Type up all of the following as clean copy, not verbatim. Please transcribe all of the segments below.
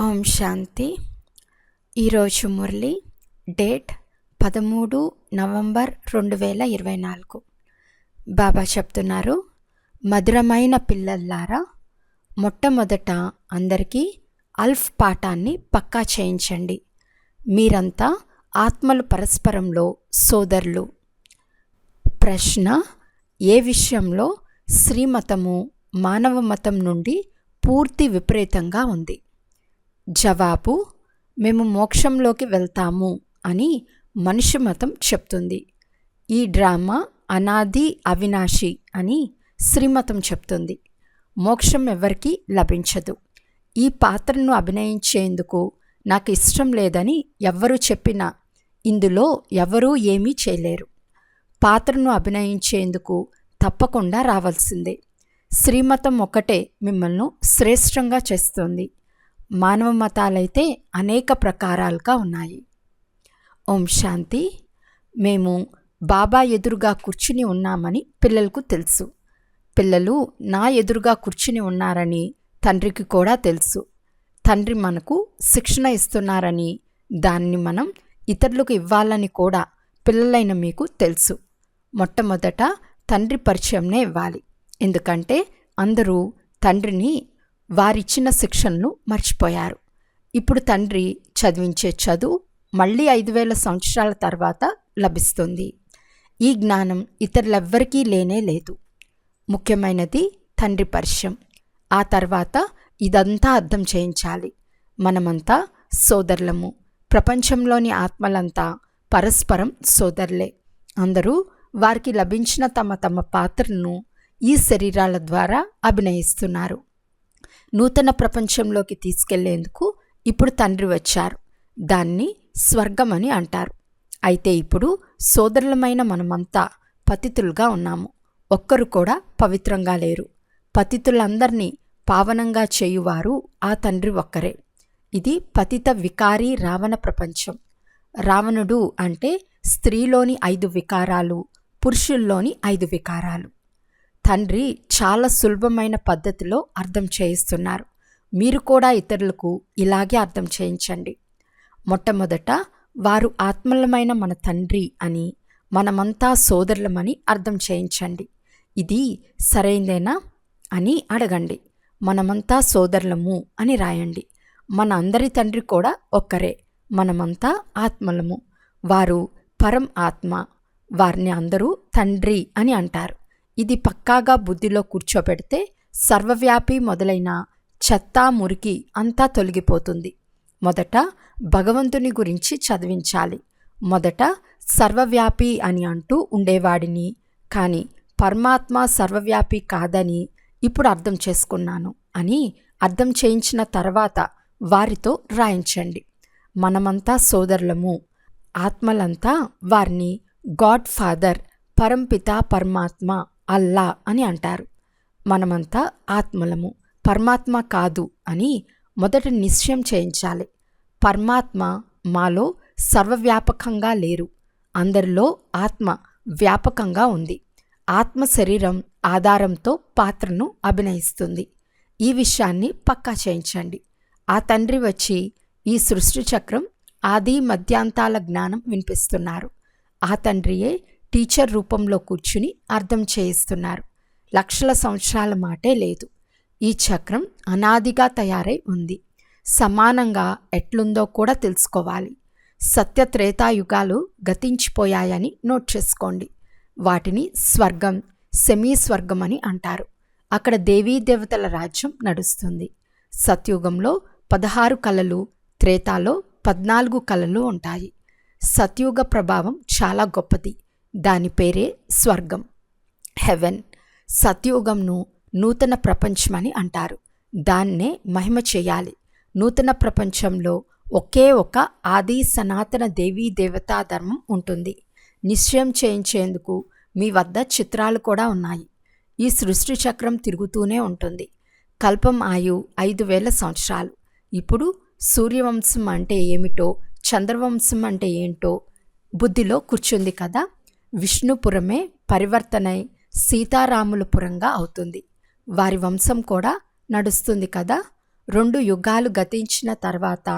ఓం శాంతి. ఈరోజు Murali date 13 November 2024. బాబా చెప్తున్నారు, మధురమైన పిల్లల్లారా, మొట్టమొదట అందరికీ అల్ఫ్ పాఠాన్ని పక్కా చేయించండి. మీరంతా ఆత్మలు పరస్పరంలో సోదరులు. ప్రశ్న: ఏ విషయంలో శ్రీమతము మానవ మతం నుండి పూర్తి విపరీతంగా ఉంది? జవాబు: మేము మోక్షంలోకి వెళ్తాము అని మనిషి మతం చెప్తుంది. ఈ డ్రామా అనాది అవినాశి అని శ్రీమతం చెప్తుంది. మోక్షం ఎవరికీ లభించదు. ఈ పాత్రను అభినయించేందుకు నాకు ఇష్టం లేదని ఎవ్వరూ చెప్పినా ఇందులో ఎవరూ ఏమీ చేయలేరు. పాత్రను అభినయించేందుకు తప్పకుండా రావాల్సిందే. శ్రీమతం ఒకటే మిమ్మల్ని శ్రేష్టంగా చేస్తుంది. మానవ మతాలైతే అనేక ప్రకారాలుగా ఉన్నాయి. ఓం శాంతి. మేము బాబా ఎదురుగా కూర్చుని ఉన్నామని పిల్లలకు తెలుసు. పిల్లలు నా ఎదురుగా కూర్చుని ఉన్నారని తండ్రికి కూడా తెలుసు. తండ్రి మనకు శిక్షణ ఇస్తున్నారని, దాన్ని మనం ఇతరులకు ఇవ్వాలని కూడా పిల్లలైన మీకు తెలుసు. మొట్టమొదట తండ్రి పరిచయంనే ఇవ్వాలి. ఎందుకంటే అందరూ తండ్రిని వారిచ్చిన శిక్షణను మర్చిపోయారు. ఇప్పుడు తండ్రి చదివించే చదువు మళ్ళీ 5000 సంవత్సరాల తర్వాత లభిస్తుంది. ఈ జ్ఞానం ఇతరులెవ్వరికీ లేనే లేదు. ముఖ్యమైనది తండ్రి పరిచయం. ఆ తర్వాత ఇదంతా అర్థం చేయించాలి. మనమంతా సోదరులము. ప్రపంచంలోని ఆత్మలంతా పరస్పరం సోదరులే. అందరూ వారికి లభించిన తమ తమ పాత్రను ఈ శరీరాల ద్వారా అభినయిస్తున్నారు. నూతన ప్రపంచంలోకి తీసుకెళ్లేందుకు ఇప్పుడు తండ్రి వచ్చారు. దాన్ని స్వర్గం అని అంటారు. అయితే ఇప్పుడు సోదరులమైన మనమంతా పతితులుగా ఉన్నాము. ఒక్కరు కూడా పవిత్రంగా లేరు. పతితులందరినీ పావనంగా చేయువారు ఆ తండ్రి ఒక్కరే. ఇది పతిత వికారి రావణ ప్రపంచం. రావణుడు అంటే స్త్రీలోని 5 వికారాలు, పురుషుల్లోని 5 వికారాలు. తండ్రి చాలా సులభమైన పద్ధతిలో అర్థం చేయిస్తున్నారు. మీరు కూడా ఇతరులకు ఇలాగే అర్థం చేయించండి. మొట్టమొదట వారు ఆత్మలమైన మన తండ్రి అని, మనమంతా సోదరులమని అర్థం చేయించండి. ఇది సరైందేనా అని అడగండి. మనమంతా సోదరులము అని రాయండి. మన అందరి తండ్రి కూడా ఒక్కరే. మనమంతా ఆత్మలము. వారు పరం ఆత్మ. వారిని అందరూ తండ్రి అని అంటారు. ఇది పక్కాగా బుద్ధిలో కూర్చోబెడితే సర్వవ్యాపి మొదలైన చెత్త మురికి అంతా తొలగిపోతుంది. మొదట భగవంతుని గురించి చదివించాలి. మొదట సర్వవ్యాపి అని అంటూ ఉండేవాడిని, కానీ పరమాత్మ సర్వవ్యాపి కాదని ఇప్పుడు అర్థం చేసుకున్నాను అని అర్థం చేయించిన తర్వాత వారితో రాయించండి. మనమంతా సోదరులము. ఆత్మలంతా వారిని గాడ్ ఫాదర్, పరంపిత పరమాత్మ, అల్లా అని అంటారు. మనమంతా ఆత్మలము, పరమాత్మ కాదు అని మొదట నిశ్చయం చేయించాలి. పరమాత్మ మాలో సర్వవ్యాపకంగా లేరు. అందరిలో ఆత్మ వ్యాపకంగా ఉంది. ఆత్మ శరీరం ఆధారంతో పాత్రను అభినయిస్తుంది. ఈ విషయాన్ని పక్కా చేయించండి. ఆ తండ్రి వచ్చి ఈ సృష్టి చక్రం ఆది మధ్యాంతాల జ్ఞానం వినిపిస్తున్నారు. ఆ తండ్రియే టీచర్ రూపంలో కూర్చుని అర్థం చేయిస్తున్నారు. లక్షల సంవత్సరాల మాటే లేదు. ఈ చక్రం అనాదిగా తయారై ఉంది. సమానంగా ఎట్లుందో కూడా తెలుసుకోవాలి. సత్య త్రేతాయుగాలు గతించిపోయాయని నోట్ చేసుకోండి. వాటిని స్వర్గం, సెమీ స్వర్గం అని అంటారు. అక్కడ దేవీ దేవతల రాజ్యం నడుస్తుంది. సత్యుగంలో 16 కళలు, త్రేతాలో 14 కళలు ఉంటాయి. సత్యుగ ప్రభావం చాలా గొప్పది. దాని పేరే స్వర్గం, హెవెన్. సత్యుగంను నూతన ప్రపంచమని అంటారు. దాన్నే మహిమ చేయాలి. నూతన ప్రపంచంలో ఒకే ఒక ఆది సనాతన దేవీ దేవతా ధర్మం ఉంటుంది. నిశ్చయం చేయించేందుకు మీ వద్ద చిత్రాలు కూడా ఉన్నాయి. ఈ సృష్టి చక్రం తిరుగుతూనే ఉంటుంది. కల్పం ఆయు 5000 సంవత్సరాలు. ఇప్పుడు సూర్యవంశం అంటే ఏమిటో, చంద్రవంశం అంటే ఏంటో బుద్ధిలో కూర్చుంది కదా. విష్ణుపురమే పరివర్తనై సీతారాములపురంగా అవుతుంది. వారి వంశం కూడా నడుస్తుంది కదా. 2 యుగాలు గతించిన తర్వాత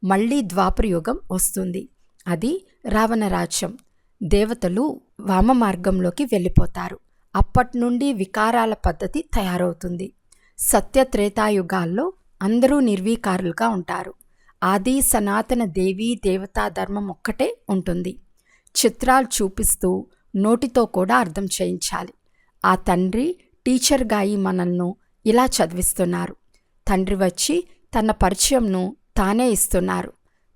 మళ్ళీ ద్వాపర యుగం వస్తుంది. అది రావణ రాజ్యం. దేవతలు వామ మార్గంలోకి వెళ్ళిపోతారు. అప్పట్నుండి వికారాల పద్ధతి తయారవుతుంది. సత్యత్రేతాయుగాల్లో అందరూ నిర్వీకారులుగా ఉంటారు. ఆది సనాతన దేవీ దేవతా ధర్మం ఒక్కటే ఉంటుంది. చిత్రాలు చూపిస్తూ నోటితో కూడా అర్థం చేయించాలి. ఆ తండ్రి టీచర్గా అయి మనల్ని ఇలా చదివిస్తున్నారు. తండ్రి వచ్చి తన పరిచయంను తానే ఇస్తున్నారు.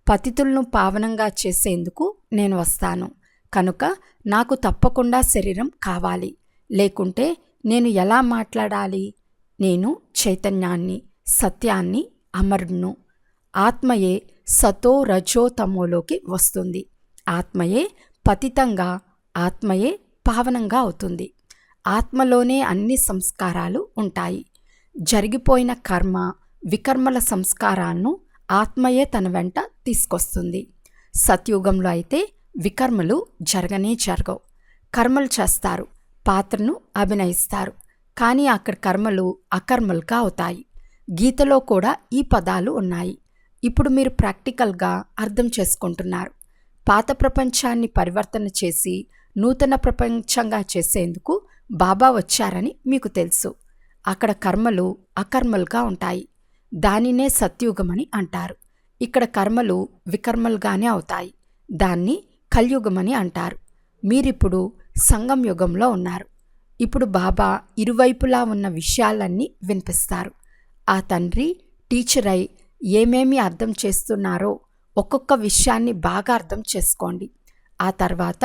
పతితులను పావనంగా చేసేందుకు నేను వస్తాను. కనుక నాకు తప్పకుండా శరీరం కావాలి. లేకుంటే నేను ఎలా మాట్లాడాలి? నేను చైతన్యాన్ని, సత్యాన్ని, అమరుడును. ఆత్మయే సతో రజో తమోలోకి వస్తుంది. ఆత్మయే పతితంగా, ఆత్మయే పావనంగా అవుతుంది. ఆత్మలోనే అన్ని సంస్కారాలు ఉంటాయి. జరిగిపోయిన కర్మ, వికర్మల సంస్కారాలను ఆత్మయే తన వెంట తీసుకొస్తుంది. సత్యుగంలో అయితే వికర్మలు జరగవు. కర్మలు చేస్తారు, పాత్రను అభినయిస్తారు. కానీ అక్కడ కర్మలు అకర్మలుగా అవుతాయి. గీతలో కూడా ఈ పదాలు ఉన్నాయి. ఇప్పుడు మీరు ప్రాక్టికల్గా అర్థం చేసుకుంటున్నారు. పాత ప్రపంచాన్ని పరివర్తన చేసి నూతన ప్రపంచంగా చేసేందుకు బాబా వచ్చారని మీకు తెలుసు. అక్కడ కర్మలు అకర్మలుగా ఉంటాయి. దానినే సత్యుగమని అంటారు. ఇక్కడ కర్మలు వికర్మలుగానే అవుతాయి. దాన్ని కలియుగమని అంటారు. మీరిప్పుడు సంగం యుగంలో ఉన్నారు. ఇప్పుడు బాబా ఇరువైపులా ఉన్న విషయాలన్నీ వినిపిస్తారు. ఆ తండ్రి టీచర్ అయి ఏమేమి అర్థం చేస్తున్నారో ఒక్కొక్క విషయాన్ని బాగా అర్థం చేసుకోండి. ఆ తర్వాత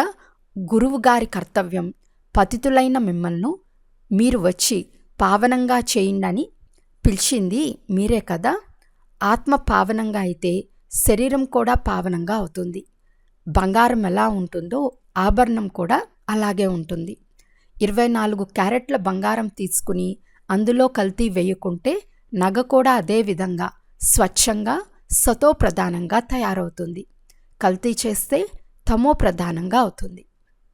గురువుగారి కర్తవ్యం పతితులైన మిమ్మల్ని మీరు వచ్చి పావనంగా చేయండి పిలిచింది మీరే కదా. ఆత్మ పావనంగా అయితే శరీరం కూడా పావనంగా అవుతుంది. బంగారం ఎలా ఉంటుందో ఆభరణం కూడా అలాగే ఉంటుంది. 24 క్యారెట్ల బంగారం తీసుకుని అందులో కల్తీ వేయకుంటే నగ కూడా అదే విధంగా స్వచ్ఛంగా సతో ప్రధానంగా తయారవుతుంది. కల్తీ చేస్తే తమో ప్రధానంగా అవుతుంది.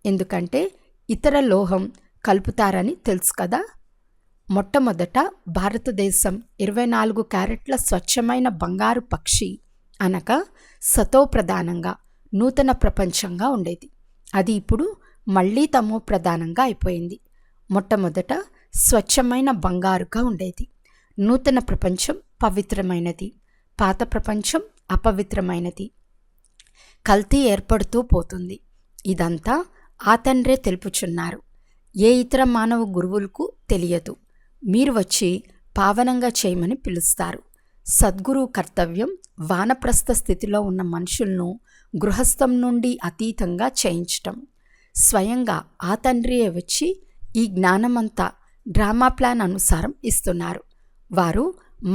ఎందుకంటే ఇతర లోహం కలుపుతారని తెలుసు కదా. మొట్టమొదట భారతదేశం 24 క్యారెట్ల స్వచ్ఛమైన బంగారు పక్షి అనగా సతో ప్రధానంగా నూతన ప్రపంచంగా ఉండేది. అది ఇప్పుడు మళ్ళీ తమో ప్రధానంగా అయిపోయింది. మొట్టమొదట స్వచ్ఛమైన బంగారుగా ఉండేది. నూతన ప్రపంచం పవిత్రమైనది, పాత ప్రపంచం అపవిత్రమైనది. కల్తీ ఏర్పడుతూ పోతుంది. ఇదంతా ఆ తండ్రే తెలుపుచున్నారు. ఏ ఇతర మానవ గురువులకు తెలియదు. మీరు వచ్చి పావనంగా చేయమని పిలుస్తారు. సద్గురువు కర్తవ్యం వానప్రస్థ స్థితిలో ఉన్న మనుషులను గృహస్థం నుండి అతీతంగా చేయించటం. స్వయంగా ఆ తండ్రియే వచ్చి ఈ జ్ఞానమంతా డ్రామా ప్లాన్ అనుసారం ఇస్తున్నారు. వారు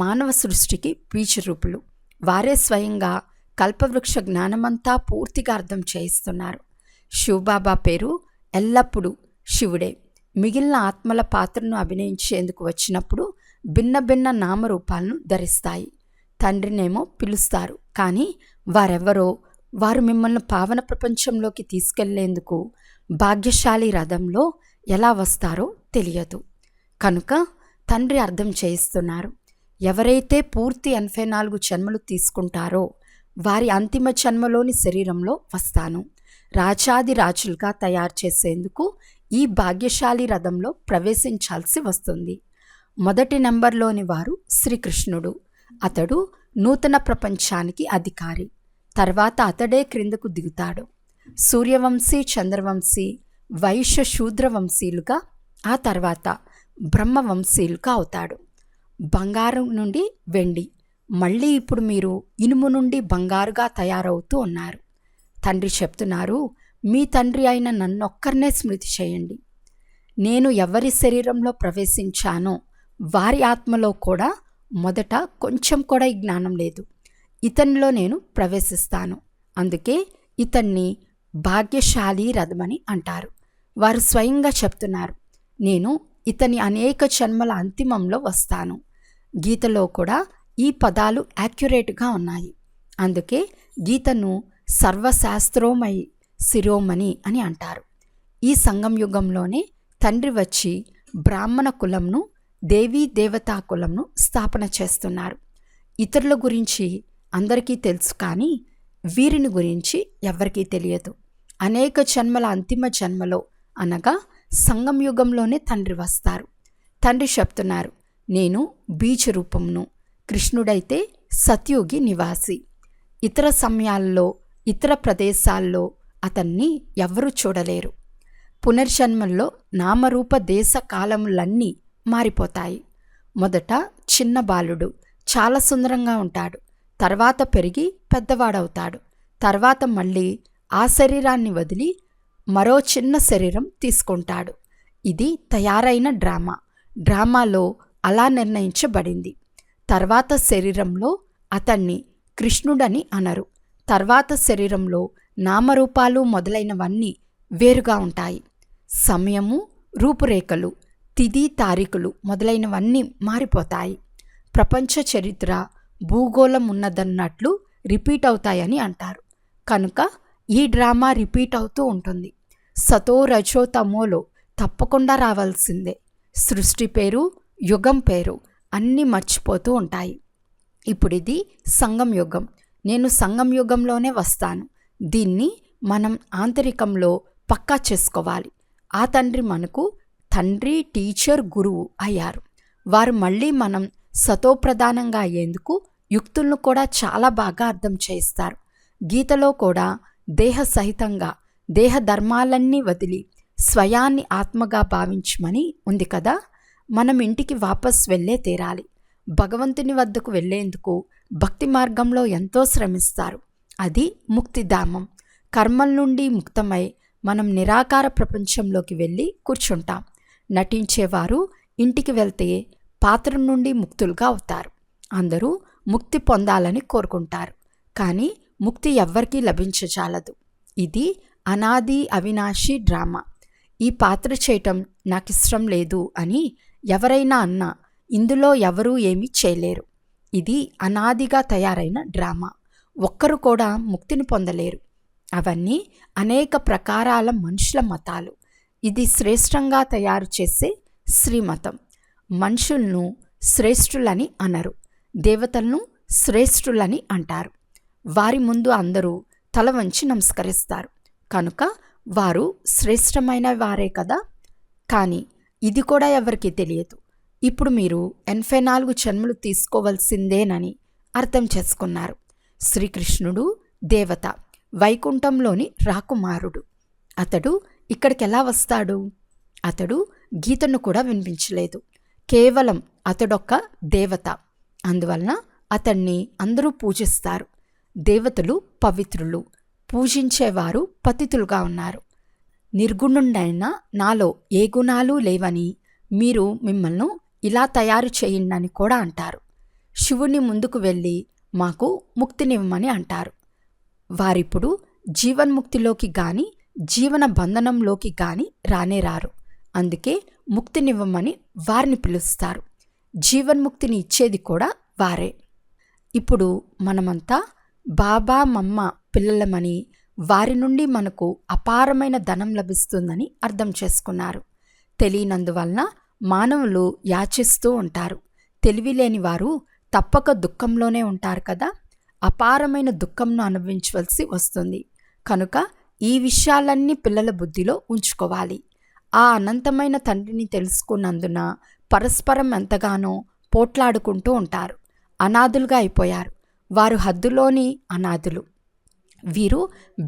మానవ సృష్టికి బీజరూపులు. వారే స్వయంగా కల్పవృక్ష జ్ఞానమంతా పూర్తిగా అర్థం చేయిస్తున్నారు. శివబాబా పేరు ఎల్లప్పుడూ శివుడే. మిగిలిన ఆత్మల పాత్రను అభినయించేందుకు వచ్చినప్పుడు భిన్న భిన్న నామరూపాలను ధరిస్తాయి. తండ్రినేమో పిలుస్తారు, కానీ వారెవరో వారు మిమ్మల్ని పావన ప్రపంచంలోకి తీసుకెళ్లేందుకు భాగ్యశాలి రథంలో ఎలా వస్తారో తెలియదు. కనుక తండ్రి అర్థం చేయిస్తున్నారు. ఎవరైతే పూర్తి 84 జన్మలు తీసుకుంటారో వారి అంతిమ జన్మలోని శరీరంలో వస్తాను. రాజాది రాజులుగా తయారు చేసేందుకు ఈ భాగ్యశాలి రథంలో ప్రవేశించాల్సి వస్తుంది. మొదటి నెంబర్లోని వారు శ్రీకృష్ణుడు. అతడు నూతన ప్రపంచానికి అధికారి. తర్వాత అతడే క్రిందకు దిగుతాడు. సూర్యవంశీ, చంద్రవంశీ, వైశ్య శూద్రవంశీలుగా, ఆ తర్వాత బ్రహ్మవంశీలుగా అవుతాడు. బంగారం నుండి వెండి, మళ్ళీ ఇప్పుడు మీరు ఇనుము నుండి బంగారుగా తయారవుతూ ఉన్నారు. తండ్రి చెప్తున్నారు, మీ తండ్రి అయిన నన్నొక్కరినే స్మృతి చేయండి. నేను ఎవరి శరీరంలో ప్రవేశించానో వారి ఆత్మలో కూడా మొదట కొంచెం కూడా ఈ జ్ఞానం లేదు. ఇతనిలో నేను ప్రవేశిస్తాను. అందుకే ఇతన్ని భాగ్యశాలి రథమని అంటారు. వారు స్వయంగా చెప్తున్నారు, నేను ఇతని అనేక జన్మల అంతిమంలో వస్తాను. గీతలో కూడా ఈ పదాలు యాక్యురేట్గా ఉన్నాయి. అందుకే గీతను సర్వశాస్త్రోమయి శిరోమణి అని అంటారు. ఈ సంగం యుగంలోనే తండ్రి వచ్చి బ్రాహ్మణ కులంను, దేవీ దేవతా కులంను స్థాపన చేస్తున్నారు. ఇతరుల గురించి అందరికీ తెలుసు, కానీ వీరిని గురించి ఎవ్వరికీ తెలియదు. అనేక జన్మల అంతిమ జన్మలో అనగా సంగం యుగంలోనే తండ్రి వస్తారు. తండ్రి చెప్తున్నారు, నేను బీజ రూపంను, కృష్ణుడైతే సత్యుగి నివాసి. ఇతర సమయాల్లో ఇతర ప్రదేశాల్లో అతన్ని ఎవ్వరూ చూడలేరు. పునర్జన్మల్లో నామరూప దేశ కాలములన్నీ మారిపోతాయి. మొదట చిన్న బాలుడు చాలా సుందరంగా ఉంటాడు, తర్వాత పెరిగి పెద్దవాడవుతాడు. తర్వాత మళ్ళీ ఆ శరీరాన్ని వదిలి మరో చిన్న శరీరం తీసుకుంటాడు. ఇది తయారైన డ్రామాలో అలా నిర్ణయించబడింది. తర్వాత శరీరంలో అతన్ని కృష్ణుడని అనరు. తర్వాత శరీరంలో నామరూపాలు మొదలైనవన్నీ వేరుగా ఉంటాయి. సమయము, రూపురేఖలు, తిథి తారీఖులు మొదలైనవన్నీ మారిపోతాయి. ప్రపంచ చరిత్ర భూగోళం ఉన్నదన్నట్లు రిపీట్ అవుతాయని అంటారు. కనుక ఈ డ్రామా రిపీట్ అవుతూ ఉంటుంది. సతో రజో తమోలో తప్పకుండా రావాల్సిందే. సృష్టి పేరు, యుగం పేరు అన్నీ మర్చిపోతూ ఉంటాయి. ఇప్పుడు ఇది సంగం యుగం. నేను సంగం యుగంలోనే వస్తాను. దీన్ని మనం ఆంతరికంలో పక్కా చేసుకోవాలి. ఆ తండ్రి మనకు తండ్రి, టీచర్, గురువు అయ్యారు. వారు మళ్ళీ మనం సతోప్రధానంగా అయ్యేందుకు యుక్తులను కూడా చాలా బాగా అర్థం చేయిస్తారు. గీతలో కూడా దేహ సహితంగా దేహ ధర్మాలన్నీ వదిలి స్వయాన్ని ఆత్మగా భావించమని ఉంది కదా. మనం ఇంటికి వాపస్ వెళ్ళే తీరాలి. భగవంతుని వద్దకు వెళ్ళేందుకు భక్తి మార్గంలో ఎంతో శ్రమిస్తారు. అది ముక్తిధామం. కర్మల నుండి ముక్తమై మనం నిరాకార ప్రపంచంలోకి వెళ్ళి కూర్చుంటాం. నటించేవారు ఇంటికి వెళ్తే పాత్ర నుండి ముక్తులుగా అవుతారు. అందరూ ముక్తి పొందాలని కోరుకుంటారు, కానీ ముక్తి ఎవ్వరికీ లభించజాలదు. ఇది అనాది అవినాశి డ్రామా. ఈ పాత్ర చేయటం నాకు ఇష్టం లేదు అని ఎవరైనా అన్నా ఇందులో ఎవరూ ఏమీ చేయలేరు. ఇది అనాదిగా తయారైన డ్రామా. ఒక్కరు కూడా ముక్తిని పొందలేరు. అవన్నీ అనేక ప్రకారాల మనుషుల మతాలు. ఇది శ్రేష్టంగా తయారు చేసే శ్రీమతం. మనుషులను శ్రేష్ఠులని అనరు, దేవతలను శ్రేష్ఠులని అంటారు. వారి ముందు అందరూ తల వంచి నమస్కరిస్తారు, కనుక వారు శ్రేష్టమైన వారే కదా. కానీ ఇది కూడా ఎవరికీ తెలియదు. ఇప్పుడు మీరు 84 జన్మలు తీసుకోవలసిందేనని అర్థం చేసుకున్నారు. శ్రీకృష్ణుడు దేవత, వైకుంఠంలోని రాకుమారుడు. అతడు ఇక్కడికి ఎలా వస్తాడు? అతడు గీతను కూడా వినిపించలేదు. కేవలం అతడొక్క దేవత. అందువలన అతన్ని అందరూ పూజిస్తారు. దేవతలు పవిత్రులు, పూజించేవారు పతితులుగా ఉన్నారు. నిర్గుణుడైన నాలో ఏ గుణాలు లేవని మీరు మిమ్మల్ని ఇలా తయారు చేయండి కూడా అంటారు. శివుని ముందుకు వెళ్ళి మాకు ముక్తినివ్వమని అంటారు. వారిప్పుడు జీవన్ముక్తిలోకి గాని జీవన బంధనంలోకి గాని రానేరారు. అందుకే ముక్తినివ్వమని వారిని పిలుస్తారు. జీవన్ముక్తిని ఇచ్చేది కూడా వారే. ఇప్పుడు మనమంతా బాబా మమ్మ పిల్లలమని, వారి నుండి మనకు అపారమైన ధనం లభిస్తుందని అర్థం చేసుకున్నారు. తెలియనందువలన మానవులు యాచిస్తూ ఉంటారు. తెలివిలేని వారు తప్పక దుఃఖంలోనే ఉంటారు కదా. అపారమైన దుఃఖంను అనుభవించవలసి వస్తుంది. కనుక ఈ విషయాలన్నీ పిల్లల బుద్ధిలో ఉంచుకోవాలి. ఆ అనంతమైన తండ్రిని తెలుసుకున్నందున పరస్పరం ఎంతగానో పోట్లాడుకుంటూ ఉంటారు. అనాథులుగా అయిపోయారు. వారు హద్దులోని అనాథులు, వీరు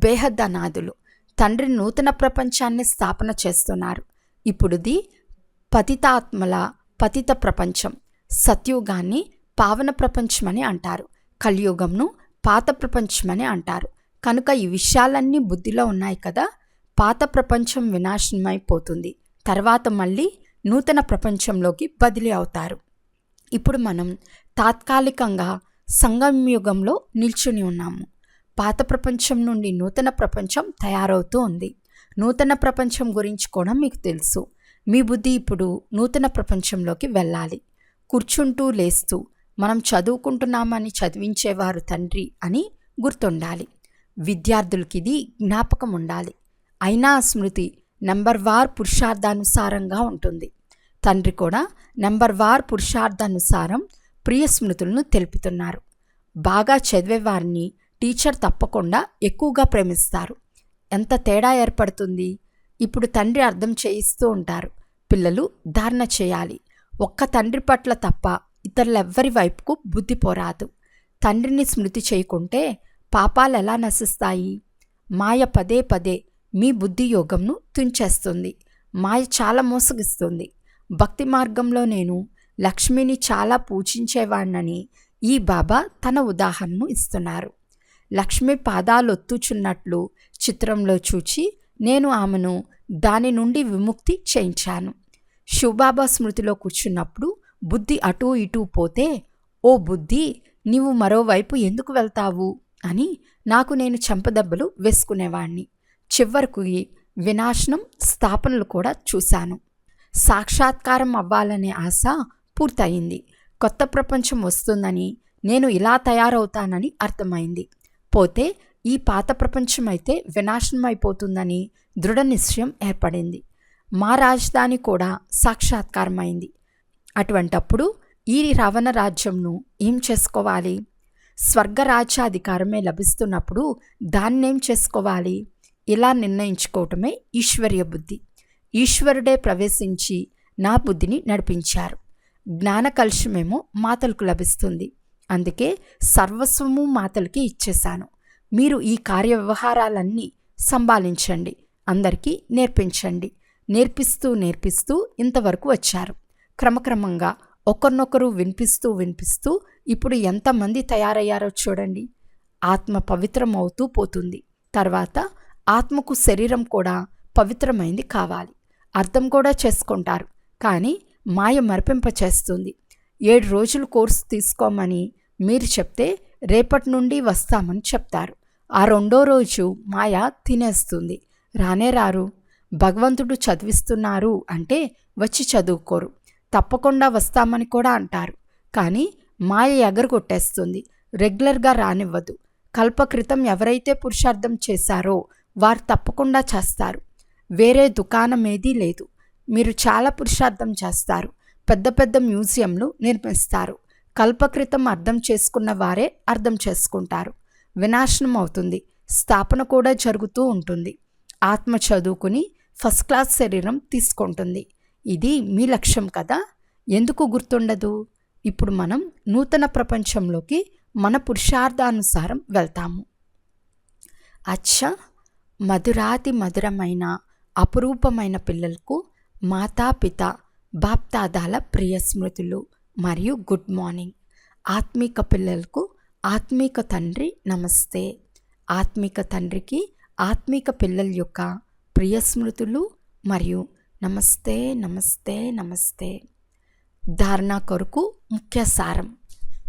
బేహద్ అనాథులు. తండ్రి నూతన ప్రపంచాన్ని స్థాపన చేస్తున్నారు. ఇప్పుడుది పతితాత్మల పతిత ప్రపంచం. సత్యుగాన్ని పావన ప్రపంచమని అంటారు. కలియుగంను పాత ప్రపంచమని అంటారు. కనుక ఈ విషయాలన్నీ బుద్ధిలో ఉన్నాయి కదా. పాత ప్రపంచం వినాశనమైపోతుంది. తర్వాత మళ్ళీ నూతన ప్రపంచంలోకి బదిలీ అవుతారు. ఇప్పుడు మనం తాత్కాలికంగా సంగమయుగంలో నిల్చుని ఉన్నాము. పాత ప్రపంచం నుండి నూతన ప్రపంచం తయారవుతూ ఉంది. నూతన ప్రపంచం గురించి కూడా మీకు తెలుసు. మీ బుద్ధి ఇప్పుడు నూతన ప్రపంచంలోకి వెళ్ళాలి. కూర్చుంటూ లేస్తూ మనం చదువుకుంటున్నామని చదివించేవారు తండ్రి అని గుర్తుండాలి. విద్యార్థులకి ఇది జ్ఞాపకం ఉండాలి. అయినా స్మృతి నెంబర్వార్ పురుషార్థానుసారంగా ఉంటుంది. తండ్రి కూడా నెంబర్వార్ పురుషార్థానుసారం ప్రియ స్మృతులను తెలుపుతున్నారు. బాగా చదివేవారిని టీచర్ తప్పకుండా ఎక్కువగా ప్రేమిస్తారు. ఎంత తేడా ఏర్పడుతుంది. ఇప్పుడు తండ్రి అర్థం చేయిస్తూ ఉంటారు. పిల్లలు ధారణ చేయాలి. ఒక్క తండ్రి పట్ల తప్ప ఇతరులెవ్వరి వైపుకు బుద్ధి పోరాదు. తండ్రిని స్మృతి చేయకుంటే పాపాలు ఎలా నశిస్తాయి? మాయ పదే పదే మీ బుద్ధి యోగంను తుంచేస్తుంది. మాయ చాలా మోసగిస్తుంది. భక్తి మార్గంలో నేను లక్ష్మిని చాలా పూజించేవాణ్ణని ఈ బాబా తన ఉదాహరణను ఇస్తున్నారు. లక్ష్మి పాదాలొత్తుచున్నట్లు చిత్రంలో చూచి నేను ఆమెను దాని నుండి విముక్తి చేయించాను. శివబాబా స్మృతిలో కూర్చున్నప్పుడు బుద్ధి అటూ ఇటూ పోతే, ఓ బుద్ధి, నీవు మరోవైపు ఎందుకు వెళ్తావు అని నాకు నేను చెంపదెబ్బలు వేసుకునేవాణ్ణి. చివరకు వినాశనం, స్థాపనలు కూడా చూశాను. సాక్షాత్కారం అవ్వాలనే ఆశ పూర్తయింది. కొత్త ప్రపంచం వస్తుందని, నేను ఇలా తయారవుతానని అర్థమైంది. పోతే ఈ పాత ప్రపంచం అయితే వినాశనం అయిపోతుందని దృఢ నిశ్చయం ఏర్పడింది. మా రాజధాని కూడా సాక్షాత్కారమైంది. అటువంటప్పుడు ఈ రావణ రాజ్యంను ఏం చేసుకోవాలి? స్వర్గరాజ్యాధికారమే లభిస్తున్నప్పుడు దాన్నేం చేసుకోవాలి? ఇలా నిర్ణయించుకోవటమే ఈశ్వర్య బుద్ధి. ఈశ్వరుడే ప్రవేశించి నా బుద్ధిని నడిపించారు. జ్ఞాన కలుషమేమో మాతలకు లభిస్తుంది. అందుకే సర్వస్వము మాతలకి ఇచ్చేశాను. మీరు ఈ కార్య వ్యవహారాలన్నీ సంభాళించండి, అందరికీ నేర్పించండి. నేర్పిస్తూ ఇంతవరకు వచ్చారు. క్రమక్రమంగా ఒకరినొకరు వినిపిస్తూ ఇప్పుడు ఎంతమంది తయారయ్యారో చూడండి. ఆత్మ పవిత్రం అవుతూ పోతుంది. తర్వాత ఆత్మకు శరీరం కూడా పవిత్రమైంది కావాలి. అర్థం కూడా చేసుకుంటారు. కానీ మాయ మరిపింపచేస్తుంది. 7 రోజులు కోర్సు తీసుకోమని మీరు చెప్తే రేపటి నుండి వస్తామని చెప్తారు. ఆ 2వ రోజు మాయ తినేస్తుంది. రానే రారు. భగవంతుడు చదివిస్తున్నారు అంటే వచ్చి చదువుకోరు. తప్పకుండా వస్తామని కూడా అంటారు. కానీ మాయ ఎగరగొట్టేస్తుంది. రెగ్యులర్గా రానివ్వదు. కల్పకృతం ఎవరైతే పురుషార్థం చేశారో వారు తప్పకుండా చేస్తారు. వేరే దుకాణం ఏదీ లేదు. మీరు చాలా పురుషార్థం చేస్తారు. పెద్ద పెద్ద మ్యూజియంలు నిర్మిస్తారు. కల్పకృతం అర్థం చేసుకున్న వారే అర్థం చేసుకుంటారు. వినాశనం అవుతుంది. స్థాపన కూడా జరుగుతూ ఉంటుంది. ఆత్మ చదువుకుని ఫస్ట్ క్లాస్ శరీరం తీసుకుంటుంది. ఇది మీ లక్ష్యం కదా. ఎందుకు గుర్తుండదు? ఇప్పుడు మనం నూతన ప్రపంచంలోకి మన పురుషార్థానుసారం వెళ్తాము. అచ్చా, మధురాతి మధురమైన అపురూపమైన పిల్లలకు మాతాపిత బాప్దాదాల ప్రియ స్మృతులు మరియు గుడ్ మార్నింగ్. ఆత్మీక పిల్లలకు ఆత్మీక తండ్రి నమస్తే. ఆత్మీక తండ్రికి ఆత్మీక పిల్లల యొక్క ప్రియ స్మృతులు మరియు నమస్తే నమస్తే నమస్తే. ధారణ కొరకు ముఖ్య సారం.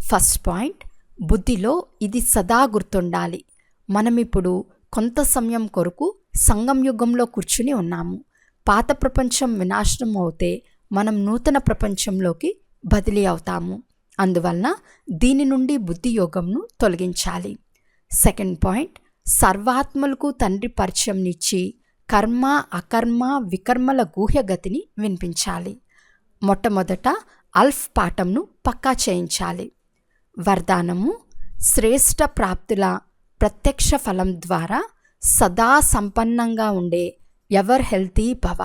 ఫస్ట్ పాయింట్, బుద్ధిలో ఇది సదా గుర్తుండాలి. మనమిప్పుడు కొంత సమయం కొరకు సంగం యుగంలో కూర్చుని ఉన్నాము. పాత ప్రపంచం వినాశనం అవుతే మనం నూతన ప్రపంచంలోకి బదిలీ అవుతాము. అందువలన దీని నుండి బుద్ధి యోగంను తొలగించాలి. సెకండ్ పాయింట్, సర్వాత్మలకు తండ్రి పరిచయంనిచ్చి కర్మ అకర్మ వికర్మల గూహ్యగతిని వినిపించాలి. మొట్టమొదట అల్ఫ్ పాఠంను పక్కా చేయించాలి. వరదానము, శ్రేష్ఠ ప్రాప్తుల ప్రత్యక్ష ఫలం ద్వారా సదా సంపన్నంగా ఉండే ఎవర్ హెల్తీ భవ.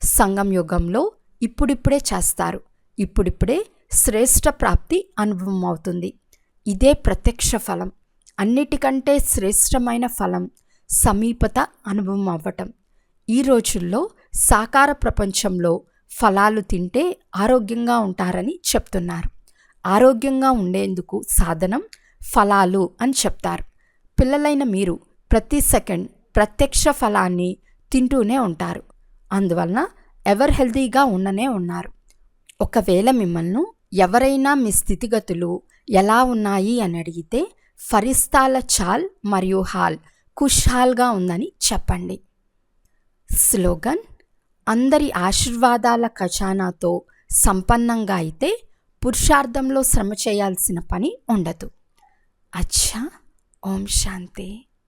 సంగం యుగంలో ఇప్పుడిప్పుడే చేస్తారు. ఇప్పుడిప్పుడే శ్రేష్ఠ ప్రాప్తి అనుభవం అవుతుంది. ఇదే ప్రత్యక్ష ఫలం. అన్నిటికంటే శ్రేష్టమైన ఫలం సమీపత అనుభవం అవ్వటం. ఈ రోజుల్లో సాకార ప్రపంచంలో ఫలాలు తింటే ఆరోగ్యంగా ఉంటారని చెప్తున్నారు. ఆరోగ్యంగా ఉండేందుకు సాధనం ఫలాలు అని చెప్తారు. పిల్లలైన మీరు ప్రతి సెకండ్ ప్రత్యక్ష ఫలాన్ని తింటూనే ఉంటారు. అందువలన ఎవర్ హెల్తీగా ఉండనే ఉన్నారు. ఒకవేళ మిమ్మల్ని ఎవరైనా మీ స్థితిగతులు ఎలా ఉన్నాయి అని అడిగితే ఫరిస్తాల చాల్ మరియు హాల్ ఖుషాల్గా ఉందని చెప్పండి. స్లోగన్, అందరి ఆశీర్వాదాల ఖజానాతో సంపన్నంగా అయితే పురుషార్థంలో శ్రమ చేయాల్సిన పని ఉండదు. అచ్చా, ఓం శాంతి.